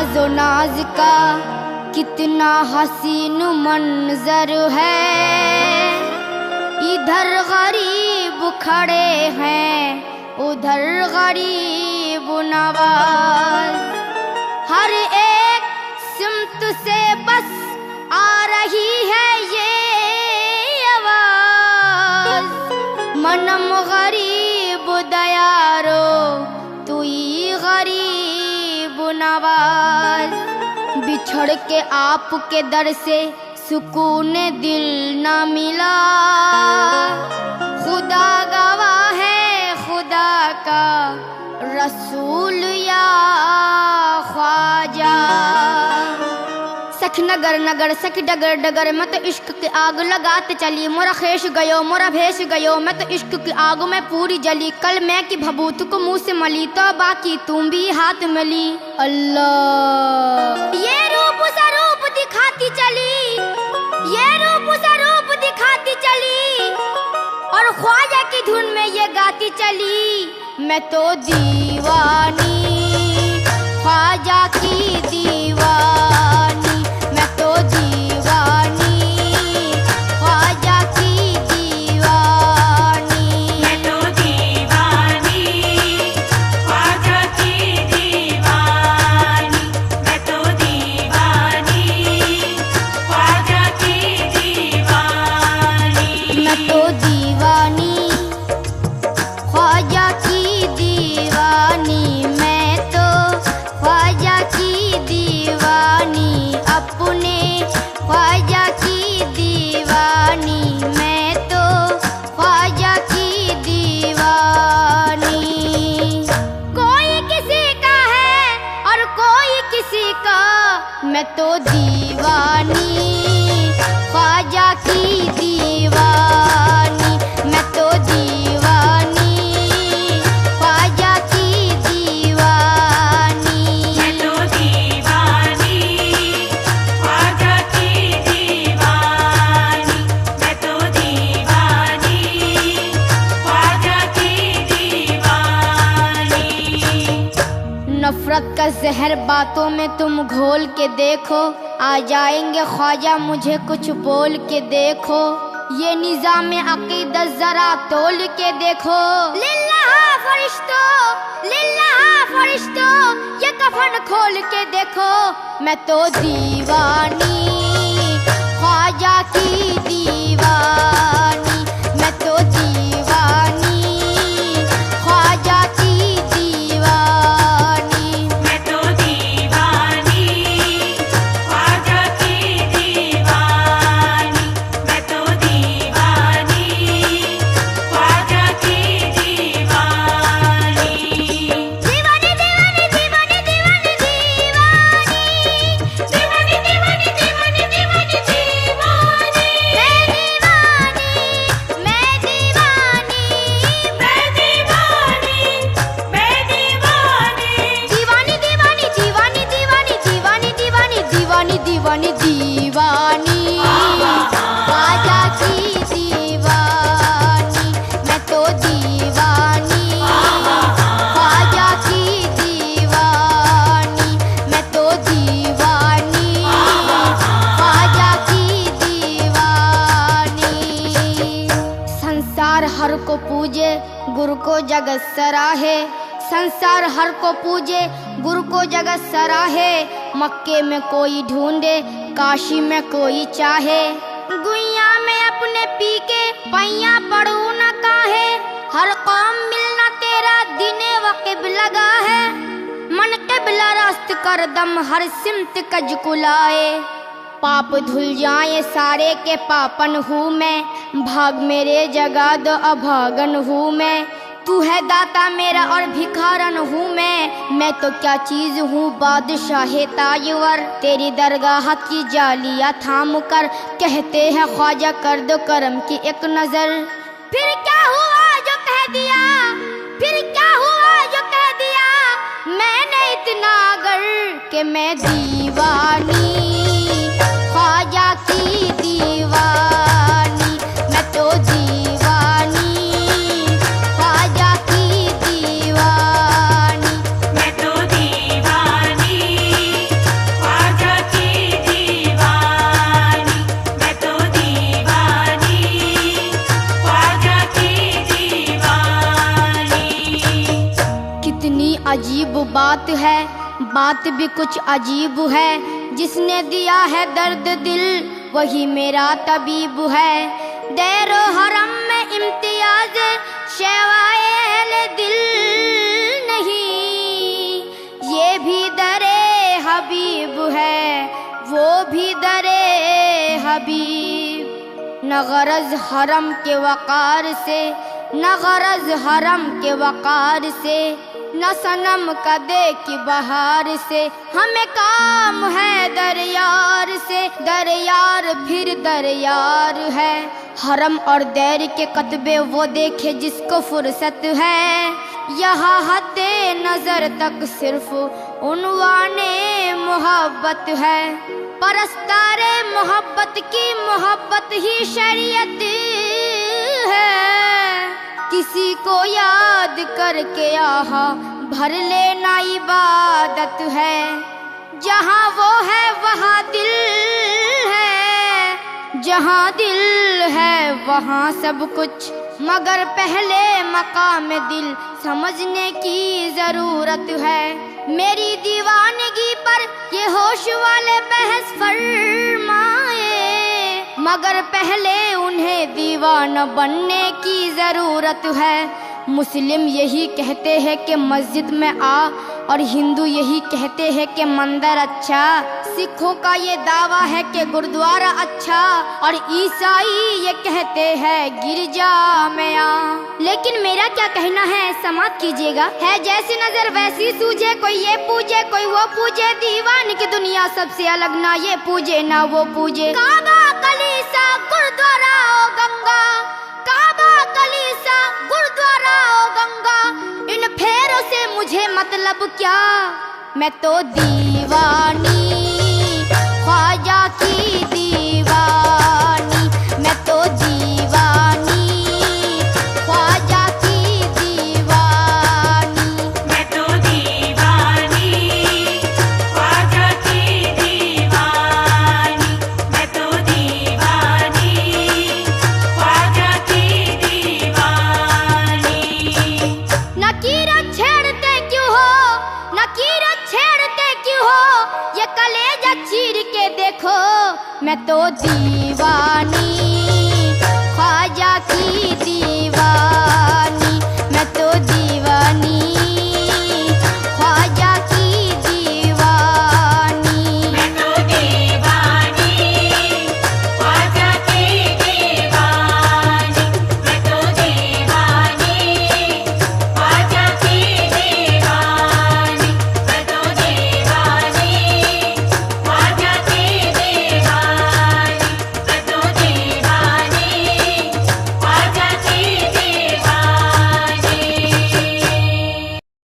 नाजो नाज का कितना हसीन मंजर है। इधर गरीब खड़े हैं, उधर गरीब नवाज। हर एक सिमत से बस आ रही है ये आवाज। मनम गरीब दयारो तुई गरीब नवाज। बिछड़ के आपके दर से सुकून दिल न मिला। खुदा गवाह है खुदा का रसूल या ख्वाजा। सख नगर नगर सख डगर डगर मैं तो इश्क की आग लगाते चली। मोरा खेश गयो मोरा भेष गयो मैं तो इश्क की आग में पूरी जली। कल मैं की भभूत को मुंह से मली तो बाकी तुम भी हाथ मिली। अल्लाह ये रूप सा रूप दिखाती चली, ये रूप सा रूप दिखाती चली और ख्वाजा की धुन में ये गाती चली। मैं तो दीवानी ख्वाजा की दीवानी। मैं तो दीवानी ख्वाजा की दीवानी। मैं तो दीवानी ख्वाजा की दीवानी। मैं तो दीवानी ख्वाजा की दीवानी। मैं तो दीवानी ख्वाजा की दीवानी। मैं तो ख्वाजा की दीवानी, अपने ख्वाजा की दीवानी। मैं तो ख्वाजा की दीवानी। कोई किसी का है और कोई किसी का, मैं तो दीवानी ख्वाजा की दीवानी। मैं तो दीवानी ख्वाजा की दीवानी। मैं तो दीवानी ख्वाजा की दीवानी। मैं तो दीवानी ख्वाजा की दीवानी। नफरत का जहर बातों में तुम घोल के देखो। आ जाएंगे ख्वाजा मुझे कुछ बोल के देखो। ये निज़ाम अकीदत जरा तोल के देखो। लिल्लाह फरिश्तो ये कफन खोल के देखो। मैं तो दीवानी ख्वाजा की दीवानी। मैं तो दीवानी ख्वाजा की दीवानी। मैं तो दीवानी ख्वाजा की दीवानी। मैं तो दीवानी ख्वाजा की दीवानी। दीवानी दीवानी दीवानी दीवानी दीवानी। दीवानी दीवानी दीवानी दीवानी दीवानी। मैं दीवानी मैं दीवानी मैं दीवानी। दीवानी दीवानी दीवानी दीवानी दीवानी दीवानी दीवानी दीवानी दीवानी ख्वाजा की दीवानी। मैं तो दीवानी ख्वाजा की दीवानी। मैं तो दीवानी ख्वाजा की दीवानी। संसार हर को पूजे गुरु को जगत सराहे। संसार हर को पूजे गुरु को जगत सराहे। मक्के में कोई ढूंढे काशी में कोई चाहे। गुइया में अपने पी के पैया पड़ू न काहे। हर कौम मिलना तेरा दिने वक़िब लगा है। मन क़िबला रास्त कर दम हर सिमत कज कुलाए। पाप धुल जाए सारे के पापन हूँ मैं। भाग मेरे जगा दो अभागन हूँ मैं। तू है दाता मेरा और भिखारन हूँ मैं तो क्या चीज हूँ बादशाह ताजवर। तेरी दरगाह की जालियाँ थाम कर कहते हैं ख्वाजा कर दो करम की एक नजर। फिर क्या हुआ जो कह दिया, फिर क्या हुआ जो कह दिया मैंने इतना अगर कि मैं दीवानी ख्वाजा की दीवानी। मैं तो दीवानी ख्वाजा की दीवानी। मैं तो दीवानी कितनी अजीब बात है, बात भी कुछ अजीब है। जिसने दिया है दर्द दिल वही मेरा तबीब है। दैरो हरम में इम्तियाज शैवाए दिल नहीं, ये भी दरे हबीब है, वो भी दरे हबीब। न गरज हरम के वकार से, न गरज हरम के वकार से, न सनम कदे की बहार से। हमें काम है दरयार से, दरयार फिर दरयार है। हरम और दैर के कतबे वो देखे जिसको फुर्सत है। यहाँ हद्दे नजर तक सिर्फ उन्वाने मोहब्बत है। परस्तारे मोहब्बत की मोहब्बत ही शरीयत है। किसी को याद करके आहा भर लेना इबादत है। जहाँ वो है वहाँ दिल है, जहाँ दिल है वहाँ सब कुछ। मगर पहले मकाम दिल समझने की जरूरत है। मेरी दीवानगी पर ये होश वाले बहस फरमाए, मगर पहले उन्हें दीवाना बनने की जरूरत है। मुस्लिम यही कहते हैं कि मस्जिद में आ, और हिंदू यही कहते हैं कि मंदिर अच्छा। सिखों का ये दावा है कि गुरुद्वारा अच्छा, और ईसाई ये कहते हैं गिरजा में आ। लेकिन मेरा क्या कहना है समाप्त कीजिएगा। है जैसी नजर वैसी सूझे, कोई ये पूजे कोई वो पूजे। दीवान की दुनिया सबसे अलग, ना ये पूजे ना वो पूजे। काबा कलीसा गुरुद्वारा ओ गंगा, काबा कलीसा गुरुद्वारा ओ गंगा। इन फेरों से मुझे मतलब क्या, मैं तो दीवानी ख्वाजा की दीवानी। मैं तो दीवानी ख्वाजा की दीवानी। मैं तो दीवानी ख्वाजा की दीवानी। मैं तो दीवानी ख्वाजा की दीवानी। नकीरत छेड़ते क्यों हो, नकीरत छेड़ते क्यों हो, ये कलेजा चीर के देखो। मैं तो दीवानी